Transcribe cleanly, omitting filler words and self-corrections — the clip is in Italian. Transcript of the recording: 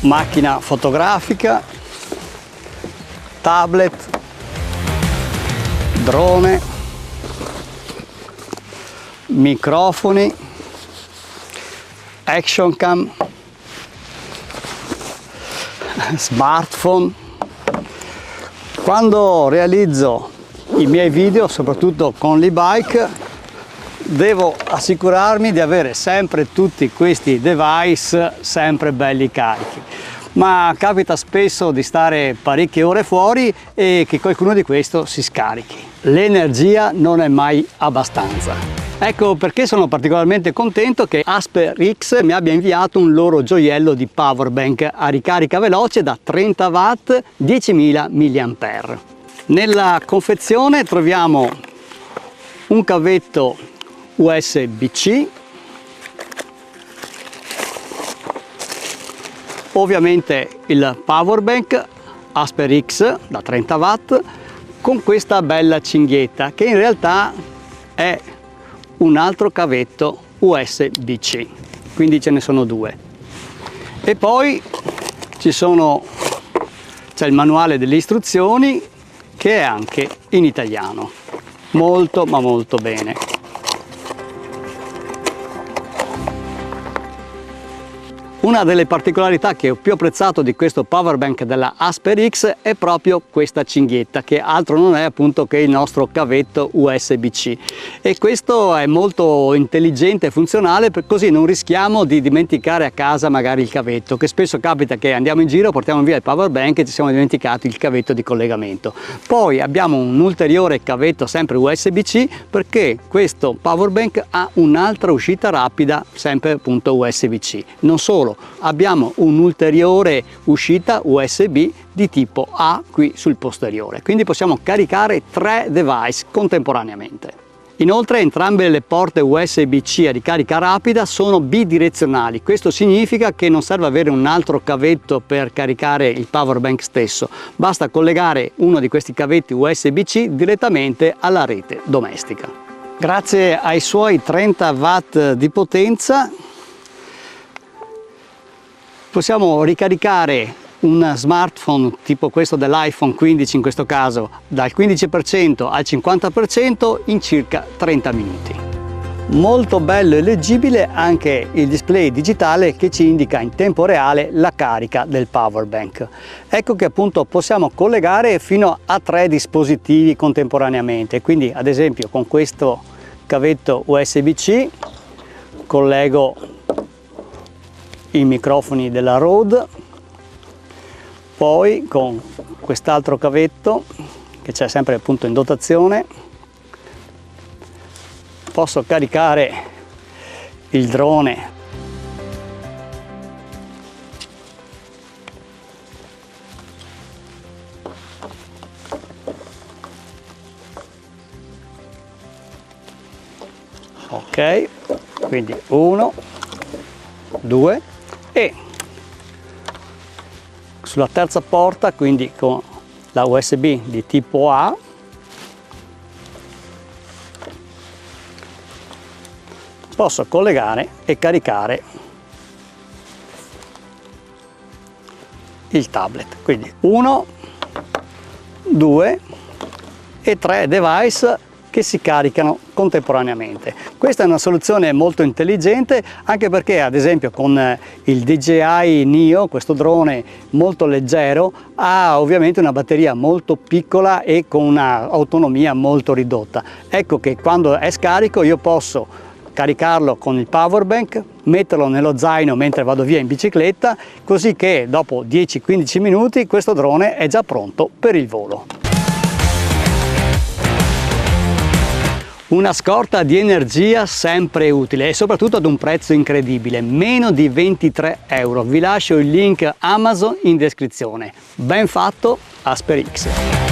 macchina fotografica, tablet, drone, microfoni, action cam, smartphone. Quando realizzo i miei video, soprattutto con l'e-bike, devo assicurarmi di avere sempre tutti questi device sempre belli carichi, ma capita spesso di stare parecchie ore fuori e che qualcuno di questo si scarichi. L'energia non è mai abbastanza. Ecco perché sono particolarmente contento che AsperX mi abbia inviato un loro gioiello di power bank a ricarica veloce da 30 watt 10.000 mAh. Nella confezione troviamo un cavetto USB-C, ovviamente il power bank AsperX da 30 watt con questa bella cinghietta che in realtà è un altro cavetto USB-C, quindi ce ne sono due. E poi c'è il manuale delle istruzioni che è anche in italiano, molto ma molto bene. Una delle particolarità che ho più apprezzato di questo power bank della AsperX è proprio questa cinghietta, che altro non è appunto che il nostro cavetto USB-C, e questo è molto intelligente e funzionale, così non rischiamo di dimenticare a casa magari il cavetto, che spesso capita che andiamo in giro, portiamo via il power bank e ci siamo dimenticati il cavetto di collegamento. Poi abbiamo un ulteriore cavetto sempre USB-C perché questo power bank ha un'altra uscita rapida sempre appunto USB-C. Non solo, abbiamo un'ulteriore uscita USB di tipo A qui sul posteriore, quindi possiamo caricare 3 device contemporaneamente. Inoltre entrambe le porte USB-C a ricarica rapida sono bidirezionali, questo significa che non serve avere un altro cavetto per caricare il power bank stesso, basta collegare uno di questi cavetti USB-C direttamente alla rete domestica. Grazie ai suoi 30 watt di potenza possiamo ricaricare un smartphone tipo questo dell'iPhone 15 in questo caso dal 15% al 50% in circa 30 minuti. Molto bello e leggibile anche il display digitale che ci indica in tempo reale la carica del power bank. Ecco che appunto possiamo collegare fino a 3 dispositivi contemporaneamente, quindi ad esempio con questo cavetto USB-C collego i microfoni della Rode, poi con quest'altro cavetto che c'è sempre appunto in dotazione posso caricare il drone ok, quindi 1, 2 e sulla terza porta, quindi con la USB di tipo A, posso collegare e caricare il tablet. Quindi 1, 2 e 3 device che si caricano contemporaneamente. Questa è una soluzione molto intelligente, anche perché ad esempio con il DJI Neo, questo drone molto leggero, ha ovviamente una batteria molto piccola e con un'autonomia molto ridotta. Ecco che quando è scarico io posso caricarlo con il power bank, metterlo nello zaino mentre vado via in bicicletta, così che dopo 10-15 minuti questo drone è già pronto per il volo. Una scorta di energia sempre utile e soprattutto ad un prezzo incredibile, meno di 23 euro. Vi lascio il link Amazon in descrizione. Ben fatto, AsperX!